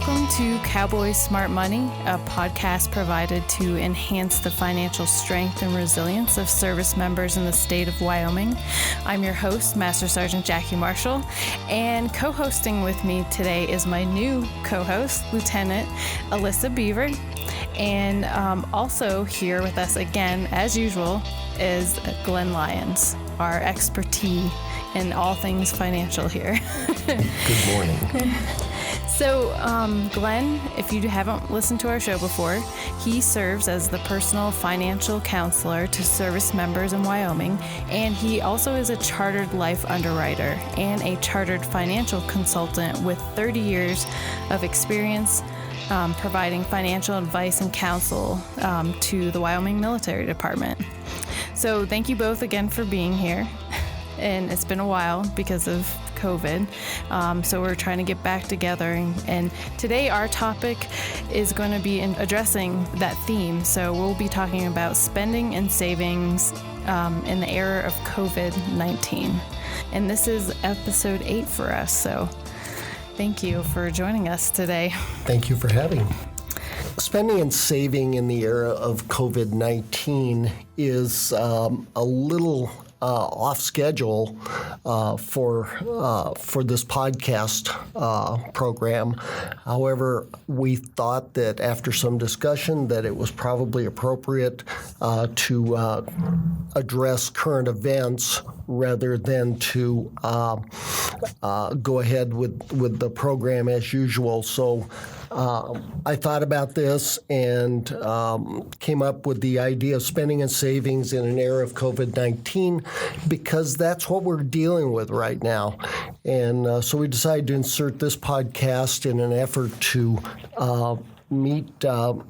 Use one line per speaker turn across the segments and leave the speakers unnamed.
Welcome to Cowboy Smart Money, a podcast provided to enhance the financial strength and resilience of service members in the state of Wyoming. I'm your host, Master Sergeant Jackie Marshall, and co-hosting with me today is my new co-host, Lieutenant Alyssa Beaver. And also here with us again, as usual, is Glenn Lyons, our expertise in all things financial here.
Good morning.
So, Glenn, if you haven't listened to our show before, he serves as the personal financial counselor to service members in Wyoming, and he also is a chartered life underwriter and a chartered financial consultant with 30 years of experience providing financial advice and counsel to the Wyoming Military Department. So thank you both again for being here. And it's been a while because of COVID. So we're trying to get back together. And today our topic is going to be addressing that theme. So we'll be talking about spending and savings in the era of COVID-19. And this is episode 8 for us. So thank you for joining us today.
Thank you for having me. Spending and saving in the era of COVID-19 is a little off schedule for this podcast program. However, we thought that after some discussion that it was probably appropriate to address current events rather than to go ahead with the program as usual. So I thought about this and came up with the idea of spending and savings in an era of COVID-19 because that's what we're dealing with right now. And so we decided to insert this podcast in an effort to meet the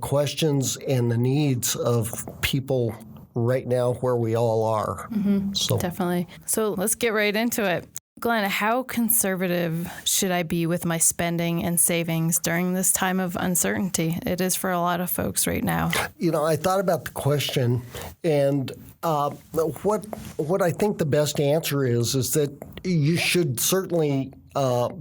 questions and the needs of people right now where we all are.
Mm-hmm. So definitely. So let's get right into it. Glenn, how conservative should I be with my spending and savings during this time of uncertainty? It is for a lot of folks right now. You know,
I thought about the question, and what I think the best answer is that you should certainly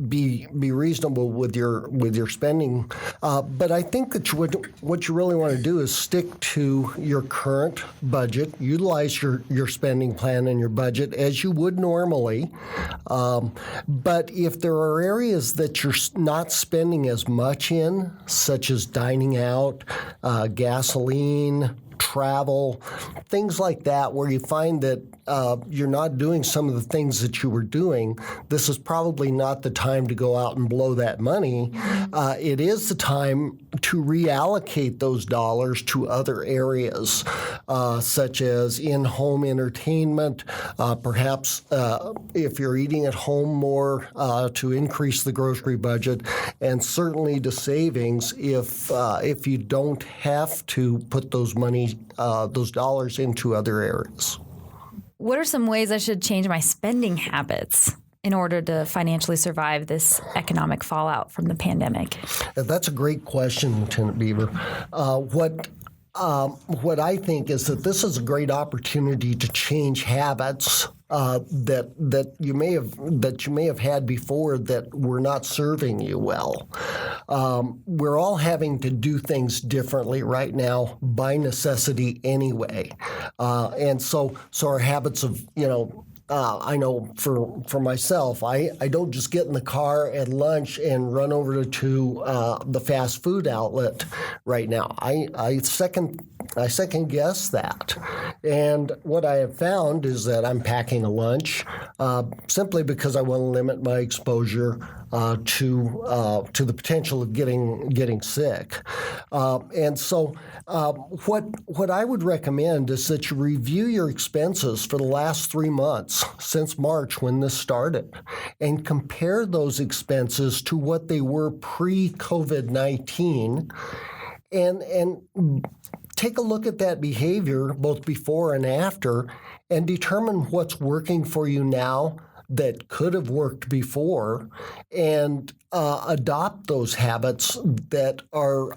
be reasonable with your spending, but I think that what you really want to do is stick to your current budget, utilize your spending plan and your budget as you would normally. But if there are areas that you're not spending as much in, such as dining out, gasoline, travel, things like that, where you find that you're not doing some of the things that you were doing, this is probably not the time to go out and blow that money. It is the time to reallocate those dollars to other areas, such as in-home entertainment, perhaps if you're eating at home more, to increase the grocery budget, and certainly to savings if you don't have to put those dollars into other areas.
What are some ways I should change my spending habits in order to financially survive this economic fallout from the pandemic?
That's a great question, Lieutenant Beaver. What I think is that this is a great opportunity to change habits that you may have had before that were not serving you well. We're all having to do things differently right now by necessity anyway, and so our habits of I know for myself, I don't just get in the car at lunch and run over to the fast food outlet right now. I second guess that. And what I have found is that I'm packing a lunch simply because I want to limit my exposure to the potential of getting sick. And so what I would recommend is that you review your expenses for the last 3 months since March when this started and compare those expenses to what they were pre-COVID-19 and take a look at that behavior both before and after and determine what's working for you now that could have worked before and adopt those habits that are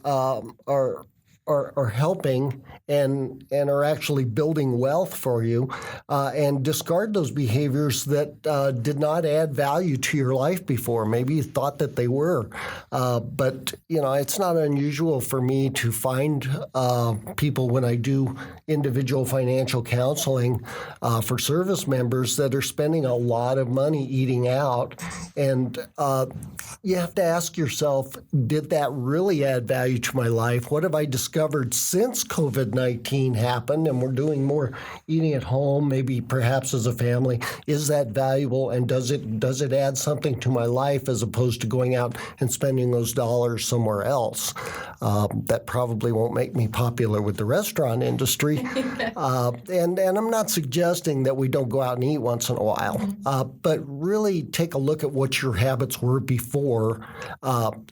are helping and are actually building wealth for you, and discard those behaviors that did not add value to your life before. Maybe you thought that they were, but it's not unusual for me to find people when I do individual financial counseling for service members that are spending a lot of money eating out, and you have to ask yourself, did that really add value to my life? What have I discovered since COVID-19 happened and we're doing more eating at home, maybe perhaps as a family? Is that valuable, and does it add something to my life as opposed to going out and spending those dollars somewhere else? That probably won't make me popular with the restaurant industry. And I'm not suggesting that we don't go out and eat once in a while, but really take a look at what your habits were before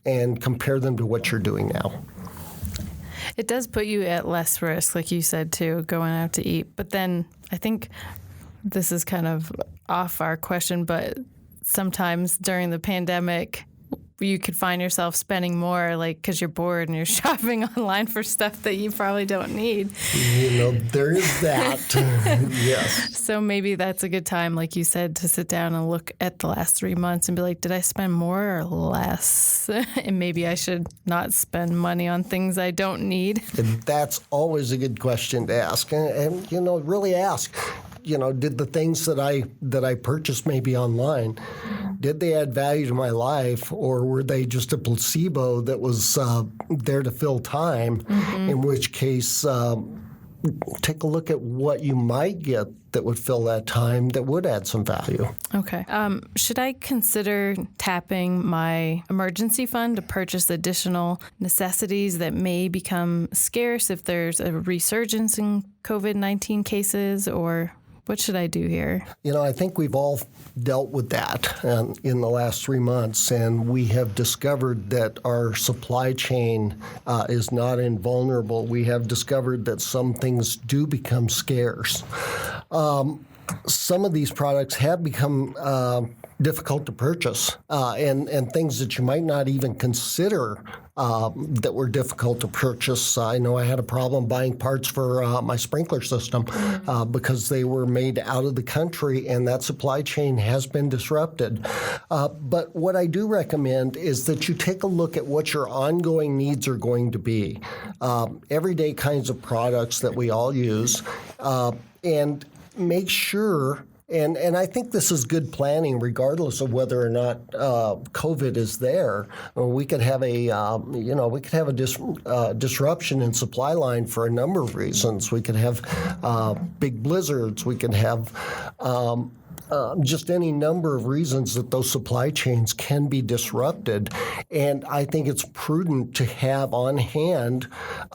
and compare them to what you're doing now.
It does put you at less risk, like you said, too, going out to eat. But then I think this is kind of off our question, but sometimes during the pandemic, you could find yourself spending more, like, because you're bored and you're shopping online for stuff that you probably don't need.
There is that. Yes.
So maybe that's a good time, like you said, to sit down and look at the last 3 months and be like, did I spend more or less? And maybe I should not spend money on things I don't need.
And that's always a good question to ask. And really ask. Did the things that I purchased maybe online, did they add value to my life, or were they just a placebo that was there to fill time? Mm-hmm. In which case, take a look at what you might get that would fill that time that would add some value.
Okay. Should I consider tapping my emergency fund to purchase additional necessities that may become scarce if there's a resurgence in COVID-19 cases, or what should I do here?
I think we've all dealt with that in the last 3 months, and we have discovered that our supply chain is not invulnerable. We have discovered that some things do become scarce. Some of these products have become difficult to purchase, and things that you might not even consider that were difficult to purchase. I know I had a problem buying parts for my sprinkler system because they were made out of the country, and that supply chain has been disrupted. But what I do recommend is that you take a look at what your ongoing needs are going to be. Everyday kinds of products that we all use, and make sure. And I think this is good planning, regardless of whether or not COVID is there. We could have a disruption in supply line for a number of reasons. We could have big blizzards. We could have just any number of reasons that those supply chains can be disrupted. And I think it's prudent to have on hand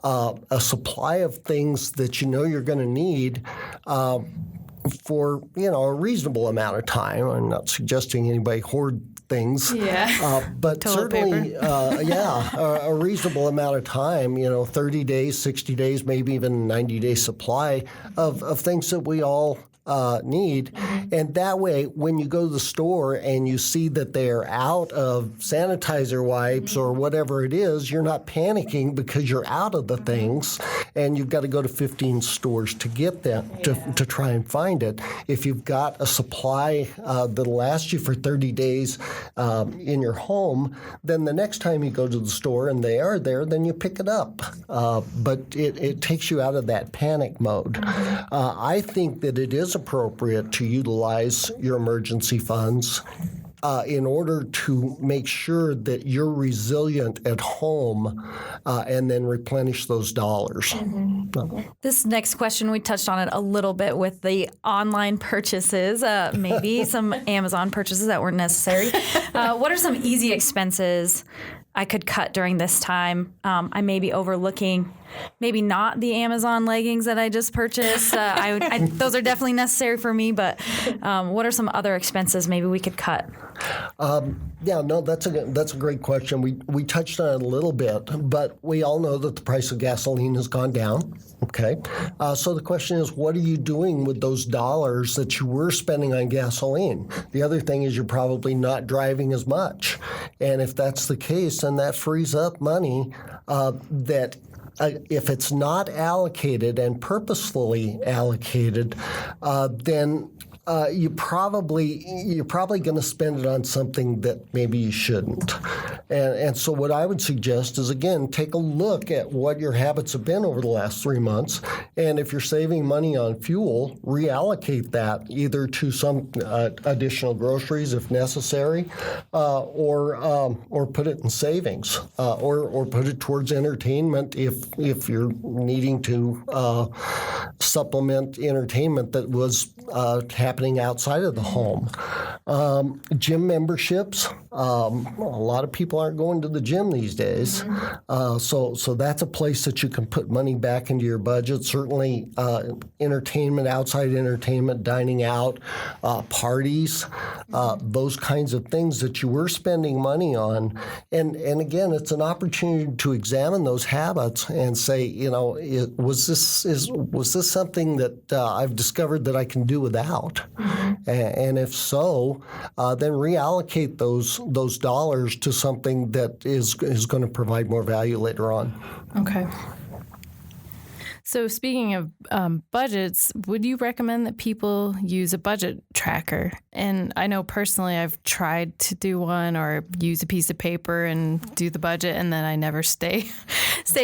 a supply of things that you're going to need for a reasonable amount of time. I'm not suggesting anybody hoard things, but
Toilet
certainly, a reasonable amount of time. 30 days, 60 days, maybe even 90-day supply of things that we all need. And that way, when you go to the store and you see that they're out of sanitizer wipes or whatever it is, you're not panicking because you're out of the things and you've got to go to 15 stores to get them, to try and find it. If you've got a supply that'll last you for 30 days in your home, then the next time you go to the store and they are there, then you pick it up. But it takes you out of that panic mode. I think that it is appropriate to utilize your emergency funds in order to make sure that you're resilient at home and then replenish those dollars. Mm-hmm.
This next question, we touched on it a little bit with the online purchases, maybe some Amazon purchases that weren't necessary. What are some easy expenses I could cut during this time? I may be overlooking maybe not the Amazon leggings that I just purchased. Those are definitely necessary for me, but what are some other expenses maybe we could cut?
That's a great question. We touched on it a little bit, but we all know that the price of gasoline has gone down. Okay, so the question is, what are you doing with those dollars that you were spending on gasoline? The other thing is you're probably not driving as much, and if that's the case, then that frees up money that if it's not allocated and purposefully allocated, then you're probably going to spend it on something that maybe you shouldn't. And so what I would suggest is, again, take a look at what your habits have been over the last 3 months. And if you're saving money on fuel, reallocate that either to some additional groceries if necessary, or put it in savings, or put it towards entertainment if you're needing to supplement entertainment that was happening outside of the home. Gym memberships. A lot of people aren't going to the gym these days. So that's a place that you can put money back into your budget. Certainly entertainment, outside entertainment, dining out, parties, those kinds of things that you were spending money on. And again, it's an opportunity to examine those habits and say, was this something that I've discovered that I can do without? And if so, then reallocate those dollars to something that is going to provide more value later on.
Okay. So speaking of budgets, would you recommend that people use a budget tracker? And I know personally I've tried to do one or use a piece of paper and do the budget, and then I never stay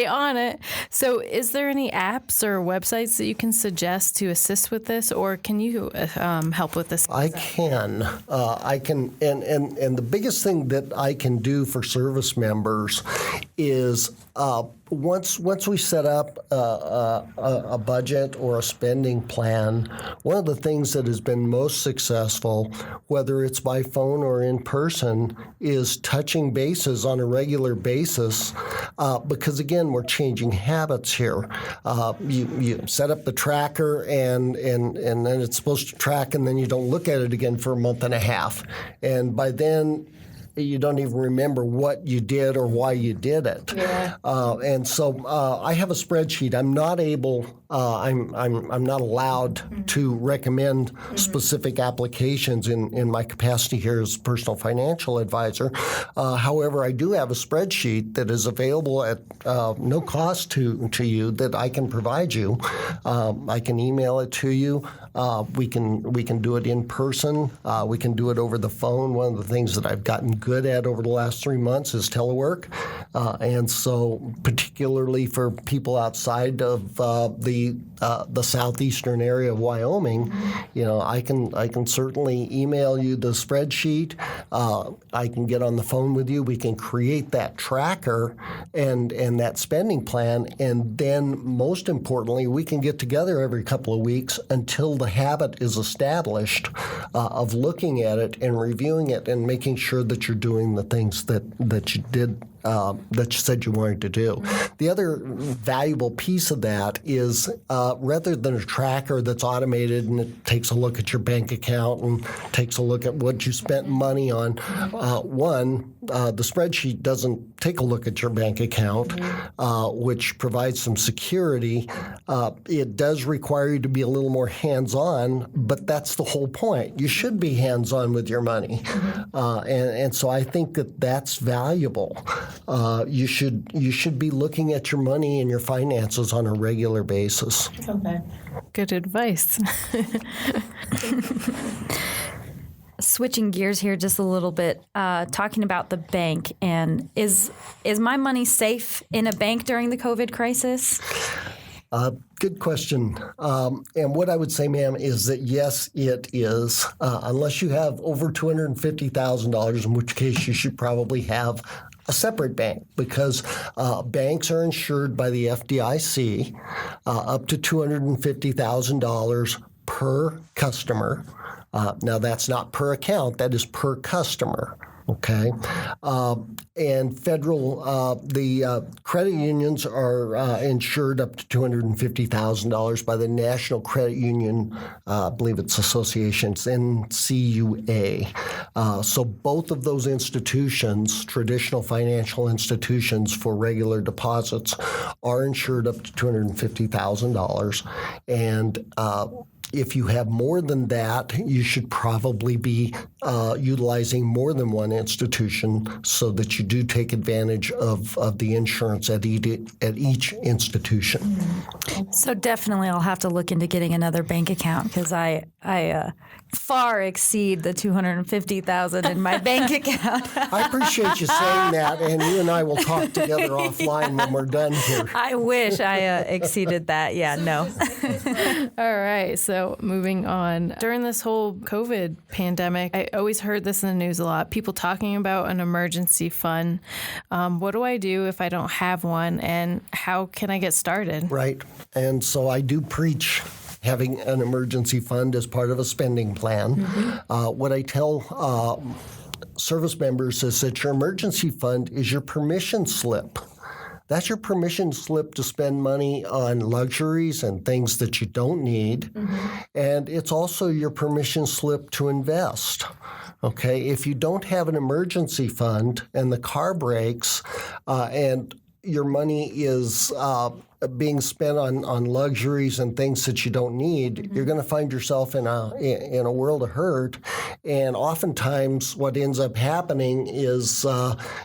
on it. So is there any apps or websites that you can suggest to assist with this, or can you help with this?
I can. And the biggest thing that I can do for service members is once we set up a budget or a spending plan, one of the things that has been most successful, whether it's by phone or in person, is touching bases on a regular basis, because again, we're changing habits here. You set up the tracker and then it's supposed to track, and then you don't look at it again for a month and a half, and by then you don't even remember what you did or why you did it. Yeah. And so I have a spreadsheet. I'm not able. I'm not allowed to recommend specific applications in my capacity here as personal financial advisor. However, I do have a spreadsheet that is available at no cost to you that I can provide you. I can email it to you. We can do it in person. We can do it over the phone. One of the things that I've gotten good at over the last 3 months is telework, and so particularly for people outside of the southeastern area of Wyoming, I can certainly email you the spreadsheet. I can get on the phone with you. We can create that tracker and that spending plan, and then most importantly, we can get together every couple of weeks until the habit is established of looking at it and reviewing it and making sure that you're doing the things that you did that you said you wanted to do. The other valuable piece of that is rather than a tracker that's automated and it takes a look at your bank account and takes a look at what you spent money on, the spreadsheet doesn't take a look at your bank account, which provides some security. It does require you to be a little more hands-on, but that's the whole point. You should be hands-on with your money. And so I think that that's valuable. You should be looking at your money and your finances on a regular basis.
Okay. Good advice.
Switching gears here just a little bit, talking about the bank, and is my money safe in a bank during the COVID crisis?
Good question. And what I would say, ma'am, is that yes, it is, unless you have over $250,000, in which case you should probably have a separate bank, because banks are insured by the FDIC up to $250,000 per customer. Now, that's not per account, that is per customer. Okay, and the credit unions are insured up to $250,000 by the National Credit Union, I believe it's associations, NCUA. So both of those institutions, traditional financial institutions for regular deposits, are insured up to $250,000, and If you have more than that, you should probably be utilizing more than one institution so that you do take advantage of the insurance at each institution.
So definitely I'll have to look into getting another bank account because I far exceed the $250,000 in my bank account.
I appreciate you saying that, and you and I will talk together offline when we're done here.
I wish I exceeded that. Yeah, no.
All right. So moving on. During this whole COVID pandemic, I always heard this in the news a lot. People talking about an emergency fund. What do I do if I don't have one, and how can I get started?
Right. And so I do preach having an emergency fund as part of a spending plan. What I tell service members is that your emergency fund is your permission slip. That's your permission slip to spend money on luxuries and things that you don't need. And it's also your permission slip to invest. Okay, if you don't have an emergency fund and the car breaks and your money is being spent on luxuries and things that you don't need, you're going to find yourself in a world of hurt. And oftentimes what ends up happening is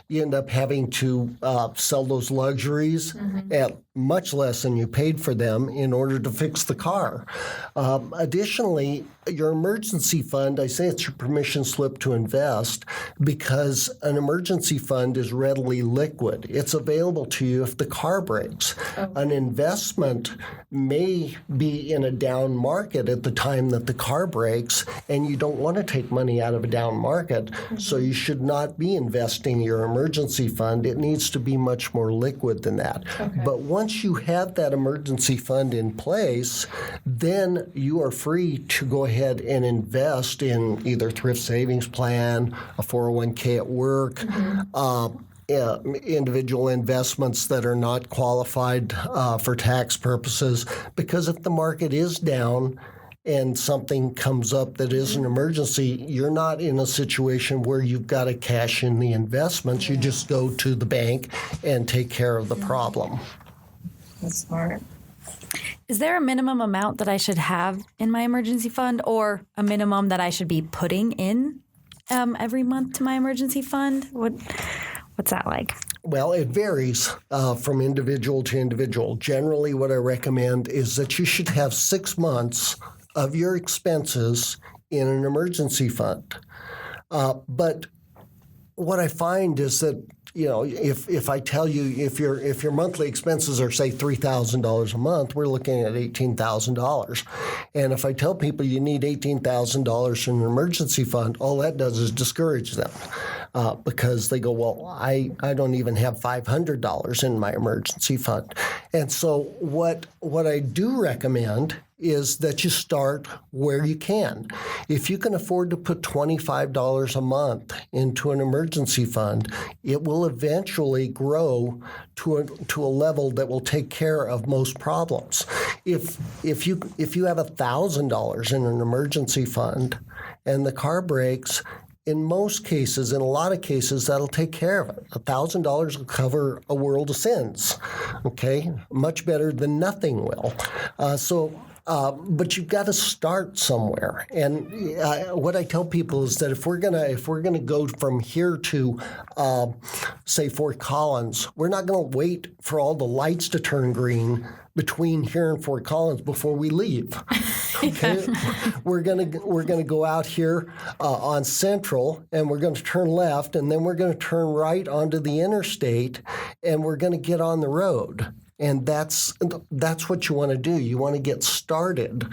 you end up having to sell those luxuries at much less than you paid for them in order to fix the car. Additionally, your emergency fund, I say it's your permission slip to invest because an emergency fund is readily liquid. It's available to you if the car breaks. An investment may be in a down market at the time that the car breaks, and you don't want to take money out of a down market, so you should not be investing your emergency fund. It needs to be much more liquid than that. But once you have that emergency fund in place, then you are free to go ahead and invest in either thrift savings plan, a 401k at work, individual investments that are not qualified for tax purposes. Because if the market is down and something comes up that is an emergency, you're not in a situation where you've got to cash in the investments. You just go to the bank and take care of the problem.
That's smart. Is there a minimum amount that I should have in my emergency fund, or a minimum that I should be putting in every month to my emergency fund? What's that like?
Well, it varies from individual to individual. Generally, what I recommend is that you should have 6 months of your expenses in an emergency fund. But what I find is that, you know, if I tell you if your monthly expenses are, say, $3,000 a month, we're looking at $18,000. And if I tell people you need $18,000 in an emergency fund, all that does is discourage them because they go, well, I don't even have $500 in my emergency fund. And so what I do recommend is that you start where you can. If you can afford to put $25 a month into an emergency fund, it will eventually grow to a level that will take care of most problems. If you have $1,000 in an emergency fund and the car breaks, in most cases, in a lot of cases, that'll take care of it. $1,000 will cover a world of sins, okay? Much better than nothing will. But you've got to start somewhere. And what I tell people is that if we're gonna go from here to, say, Fort Collins, we're not going to wait for all the lights to turn green between here and Fort Collins before we leave. Okay, we're gonna go out here on Central, and we're going to turn left, and then we're going to turn right onto the interstate, and we're going to get on the road. And that's what you want to do. You want to get started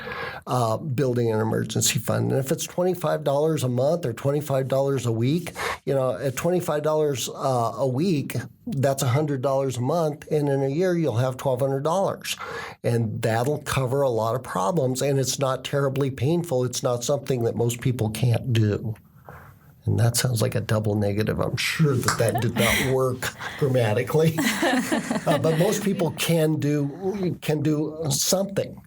building an emergency fund. And if it's $25 a month or $25 a week, you know, at $25 a week, that's $100 a month. And in a year, you'll have $1,200. And that'll cover a lot of problems. And it's not terribly painful. It's not something that most people can't do. And that sounds like a double negative. I'm sure that did not work grammatically. But most people can do something.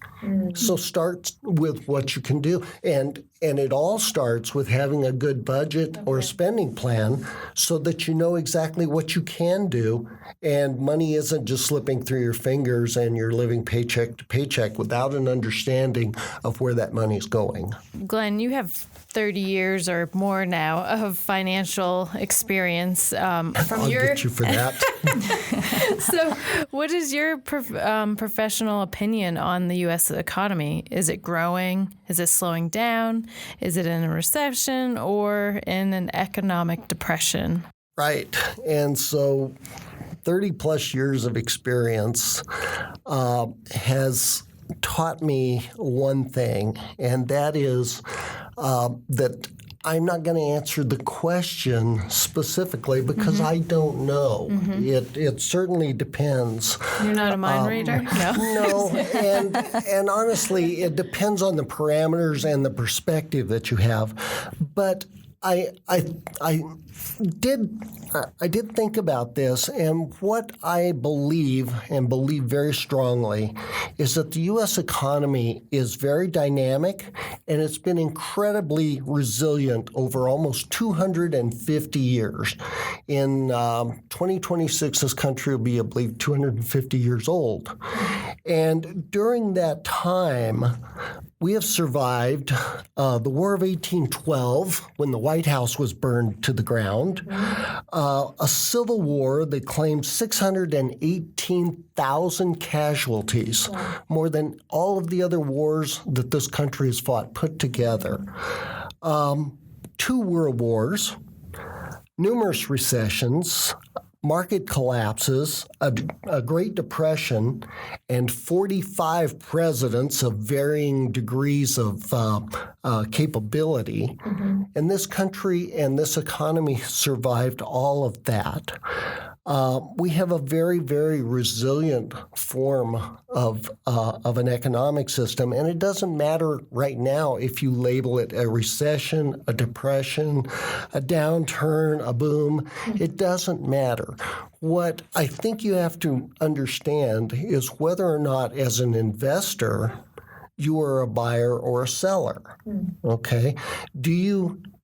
So start with what you can do. And it all starts with having a good budget or a spending plan so that you know exactly what you can do. And money isn't just slipping through your fingers and you're living paycheck to paycheck without an understanding of where that money's going.
Glenn, you have 30 years or more now of financial experience.
I'll get you for that.
So what is your professional opinion on the U.S. economy? Is it growing? Is it slowing down? Is it in a recession or in an economic depression?
Right. And so 30 plus years of experience has taught me one thing, and that is that I'm not going to answer the question specifically because I don't know. It certainly depends.
You're not a mind reader? No.
No, and honestly, it depends on the parameters and the perspective that you have. But I did think about this, and what I believe very strongly is that the U.S. economy is very dynamic, and it's been incredibly resilient over almost 250 years. In 2026, this country will be, I believe, 250 years old. And during that time, we have survived the War of 1812, when the White House was burned to the ground, a civil war that claimed 618,000 casualties, more than all of the other wars that this country has fought put together, 2 world wars, numerous recessions, market collapses, a Great Depression, and 45 presidents of varying degrees of capability. And this country and this economy survived all of that. We have a very, very resilient form of an economic system, and it doesn't matter right now if you label it a recession, a depression, a downturn, a boom. It doesn't matter. What I think you have to understand is whether or not, as an investor, you are a buyer or a seller. Okay?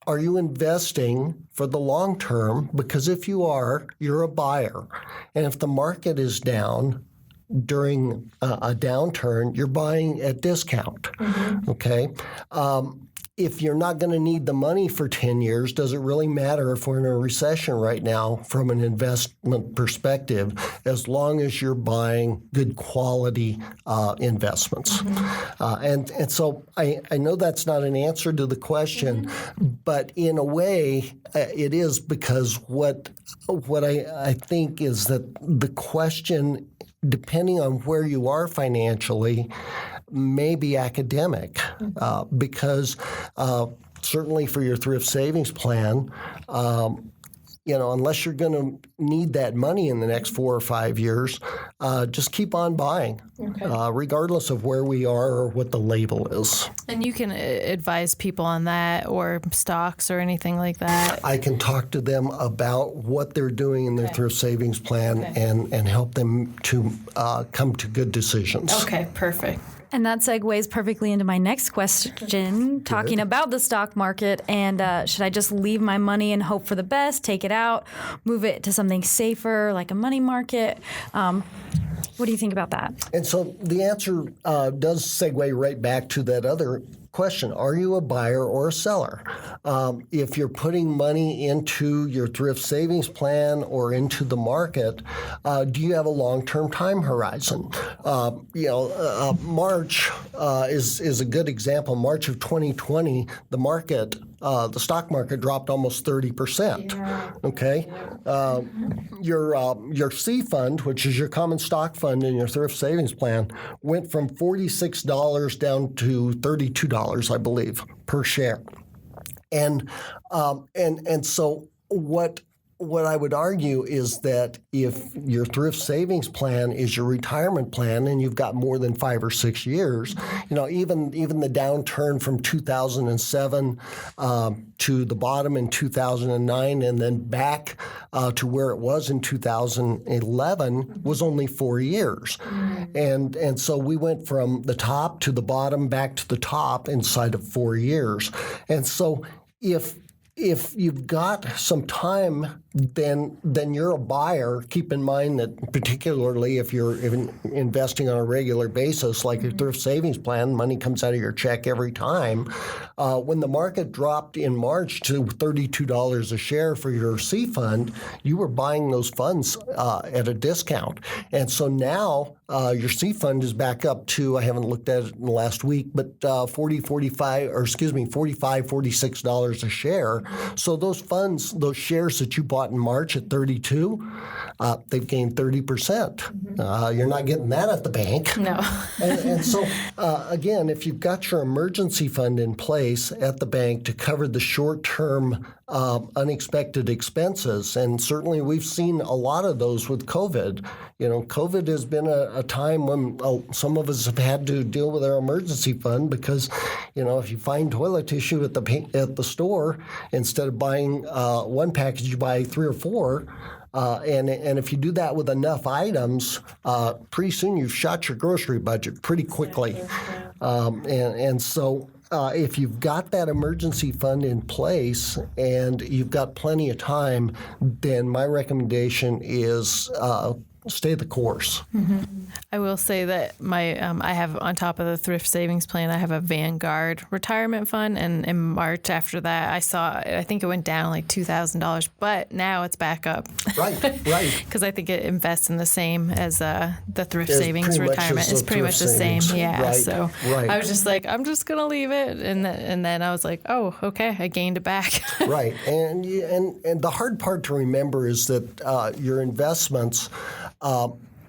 Are you investing for the long term? Because if you are, you're a buyer. And if the market is down during a downturn, you're buying at discount. Okay? If you're not going to need the money for 10 years, does it really matter if we're in a recession right now from an investment perspective, as long as you're buying good quality investments? And so I know that's not an answer to the question, but in a way it is, because what I think is that the question, depending on where you are financially, may be academic, because certainly for your thrift savings plan, unless you're going to need that money in the next 4 or 5 years, just keep on buying, regardless of where we are or what the label is.
And you can advise people on that, or stocks or anything like that? I
can talk to them about what they're doing in their thrift savings plan and help them to come to good decisions.
Okay, perfect.
And that segues perfectly into my next question, talking about the stock market. And should I just leave my money and hope for the best, take it out, move it to something safer like a money market? What do you think about that?
And so the answer does segue right back to that other question. Are you a buyer or a seller? If you're putting money into your thrift savings plan or into the market, do you have a long-term time horizon? March is a good example. March of 2020, the stock market dropped almost 30%. Okay, your C fund, which is your common stock fund in your thrift savings plan, went from $46 down to $32, I believe, per share. And so what what I would argue is that if your thrift savings plan is your retirement plan and you've got more than 5 or 6 years, even the downturn from 2007 to the bottom in 2009 and then back to where it was in 2011 was only 4 years. And so we went from the top to the bottom back to the top inside of 4 years. And so if you've got some time, then you're a buyer. Keep in mind that particularly if you're investing on a regular basis, like your thrift savings plan, money comes out of your check every time. When the market dropped in March to $32 a share for your C fund, you were buying those funds at a discount. And so now your C fund is back up to, I haven't looked at it in the last week, but $45, $46 a share. So those funds, those shares that you bought in March at 32, they've gained 30%. You're not getting that at the bank.
No.
and so, again, if you've got your emergency fund in place at the bank to cover the short-term unexpected expenses, and certainly we've seen a lot of those with COVID. COVID has been a time when some of us have had to deal with our emergency fund because, if you find toilet tissue at the store, instead of buying one package, you buy 3 or 4. And if you do that with enough items, pretty soon you've shot your grocery budget pretty quickly. So if you've got that emergency fund in place and you've got plenty of time, then my recommendation is stay the course.
Mm-hmm. I will say that I have on top of the thrift savings plan, I have a Vanguard retirement fund, and in March after that, I think it went down like $2,000, but now it's back up.
Right.
Because I think it invests in the same as the thrift savings retirement. It's pretty much the same. Yeah.
Right.
So I was just like, I'm just gonna leave it, and then I was like, oh, okay, I gained it back.
Right. And the hard part to remember is that your investments.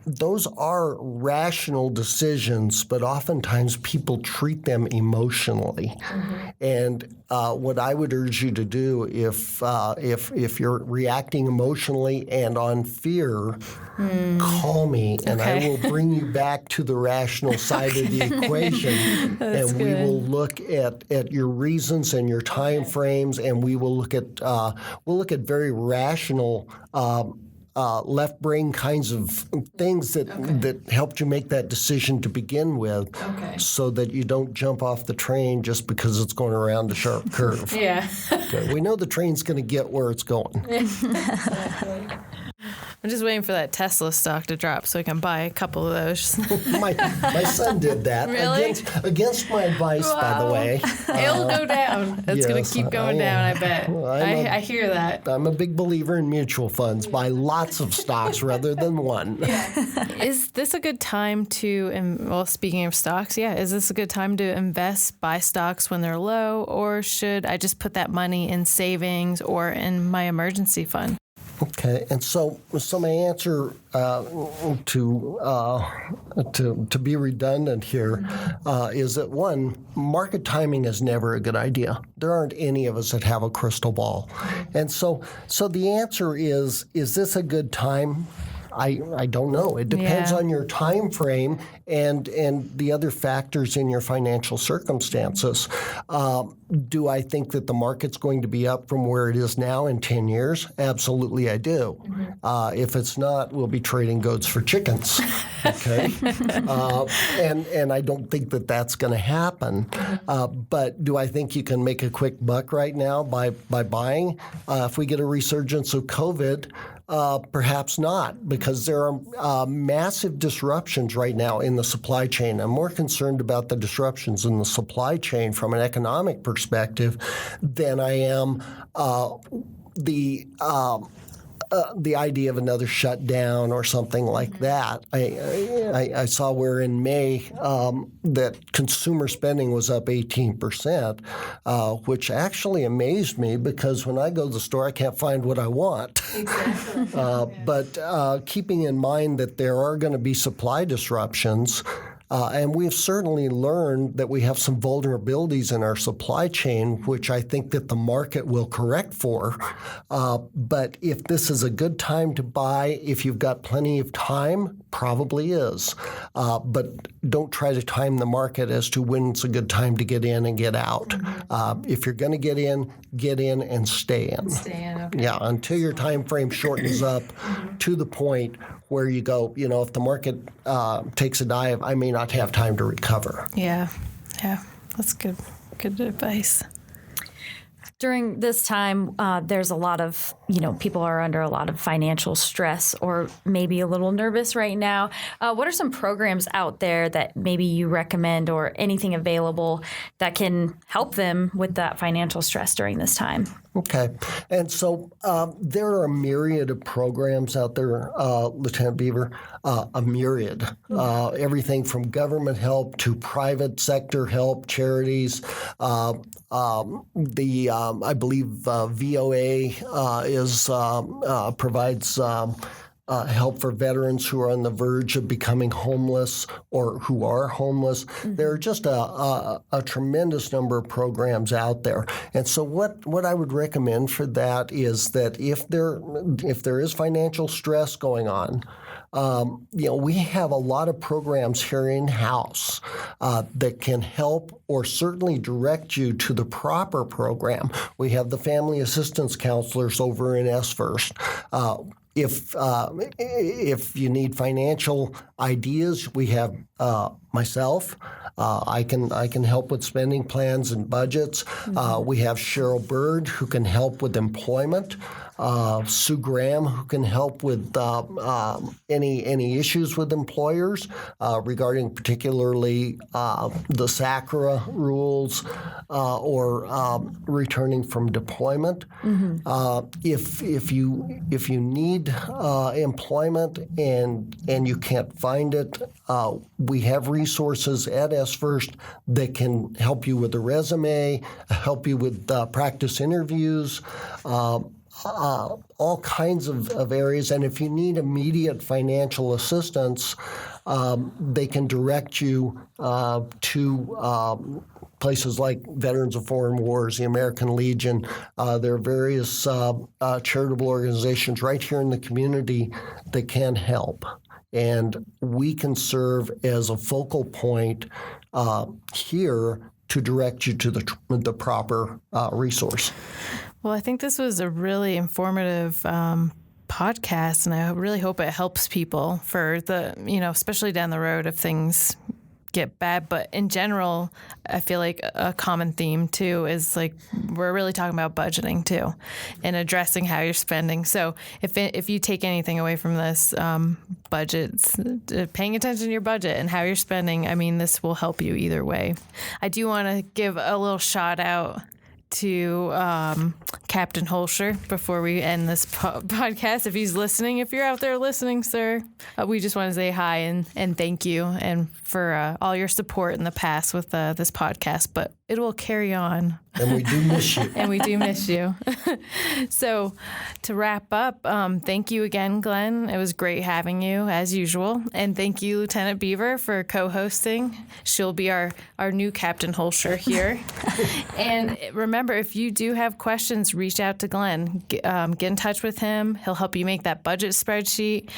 Those are rational decisions, but oftentimes people treat them emotionally. Mm-hmm. And what I would urge you to do, if you're reacting emotionally and on fear, call me, and I will bring you back to the rational side of the equation, and we will look at your reasons and your time frames, and we will look at very rational. Left brain kinds of things that helped you make that decision to begin with, so that you don't jump off the train just because it's going around a sharp curve.
Yeah.
We know the train's going to get where it's going.
Exactly. I'm just waiting for that Tesla stock to drop so I can buy a couple of those.
my son did that.
Really?
Against my advice, by the way.
It'll go down. It's going to keep going down, I bet. I hear that.
I'm a big believer in mutual funds. Buy lots of stocks rather than one.
Is this a good time to, speaking of stocks, is this a good time to buy stocks when they're low, or should I just put that money in savings or in my emergency fund?
Okay, and so my answer to be redundant here is that, one, market timing is never a good idea. There aren't any of us that have a crystal ball, and so the answer is this a good time? I don't know. It depends on your time frame and the other factors in your financial circumstances. Do I think that the market's going to be up from where it is now in 10 years? Absolutely, I do. Mm-hmm. If it's not, we'll be trading goats for chickens. Okay, and I don't think that that's going to happen. But do I think you can make a quick buck right now by buying? If we get a resurgence of COVID. Perhaps not, because there are massive disruptions right now in the supply chain. I'm more concerned about the disruptions in the supply chain from an economic perspective than I am the idea of another shutdown or something like that. I saw where in May that consumer spending was up 18%, which actually amazed me because when I go to the store, I can't find what I want. Exactly. But keeping in mind that there are going to be supply disruptions, And we've certainly learned that we have some vulnerabilities in our supply chain, which I think that the market will correct for. But if this is a good time to buy, if you've got plenty of time, probably is. But don't try to time the market as to when it's a good time to get in and get out. If you're going to get in and stay in.
Okay.
Yeah, until your time frame shortens up to the point where you go, if the market takes a dive, I may not have time to recover.
Yeah, that's good advice.
During this time, there's a lot of, people are under a lot of financial stress or maybe a little nervous right now. What are some programs out there that maybe you recommend or anything available that can help them with that financial stress during this time?
Okay. And so there are a myriad of programs out there, Lieutenant Beaver, a myriad. Everything from government help to private sector help, charities. I believe VOA provides help for veterans who are on the verge of becoming homeless or who are homeless. There are just a tremendous number of programs out there. And so what I would recommend for that is that if there is financial stress going on, we have a lot of programs here in-house that can help or certainly direct you to the proper program. We have the family assistance counselors over in SFirst. If you need financial ideas, we have myself. I can help with spending plans and budgets. We have Cheryl Bird, who can help with employment. Sue Graham, who can help with any issues with employers regarding particularly the SACRA rules or returning from deployment. If you need employment and you can't find it, we have resources at SFirst that can help you with a resume, help you with practice interviews. All kinds of areas. And if you need immediate financial assistance, they can direct you to places like Veterans of Foreign Wars, the American Legion. There are various charitable organizations right here in the community that can help. And we can serve as a focal point here to direct you to the proper resource.
Well, I think this was a really informative podcast, and I really hope it helps people for especially down the road if things get bad. But in general, I feel like a common theme too is like we're really talking about budgeting too, and addressing how you're spending. So if you take anything away from this, budgets, paying attention to your budget and how you're spending, I mean, this will help you either way. I do want to give a little shout out to Captain Holscher before we end this podcast. If he's listening, if you're out there listening, sir, we just want to say hi and thank you and for all your support in the past with this podcast. But it will carry on.
And we do miss you.
And we do miss you. So to wrap up, thank you again, Glenn. It was great having you as usual. And thank you, Lieutenant Beaver, for co-hosting. She'll be our new Captain Holscher here. And remember, if you do have questions, reach out to Glenn. Get in touch with him. He'll help you make that budget spreadsheet.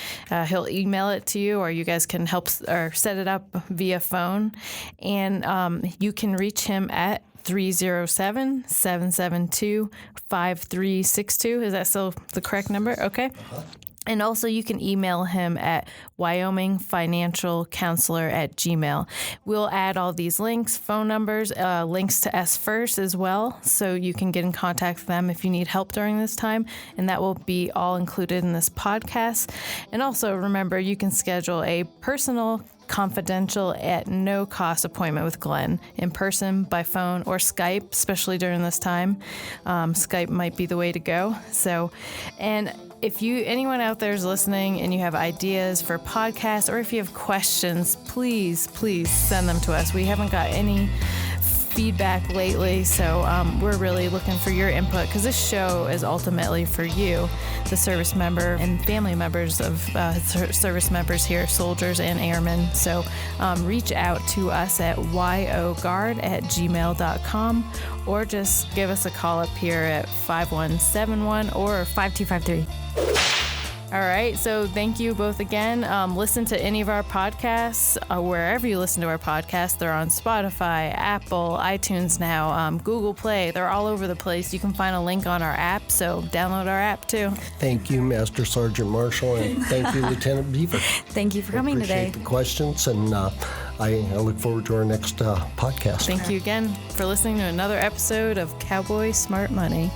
He'll email it to you, or you guys can help or set it up via phone. And you can reach him at 307-772-5362. Is that still the correct number? Okay. And also you can email him at wyomingfinancialcounselor@gmail.com. We'll add all these links, phone numbers, links to SFirst as well, so you can get in contact with them if you need help during this time, and that will be all included in this podcast. And also remember, you can schedule a personal confidential at no cost appointment with Glenn in person, by phone, or Skype, especially during this time. Skype might be the way to go. So, and if anyone out there is listening and you have ideas for podcasts, or if you have questions, please send them to us. We haven't got any feedback lately. So we're really looking for your input because this show is ultimately for you, the service member and family members of service members here, soldiers and airmen. So reach out to us at wyoguard@gmail.com or just give us a call up here at 5171 or
5253.
All right, so thank you both again. Listen to any of our podcasts, wherever you listen to our podcasts. They're on Spotify, Apple, iTunes now, Google Play. They're all over the place. You can find a link on our app, so download our app too.
Thank you, Master Sergeant Marshall, and thank you, Lieutenant Beaver.
Thank you for coming today.
Appreciate the questions, and I look forward to our next podcast.
Thank you again for listening to another episode of Cowboy Smart Money.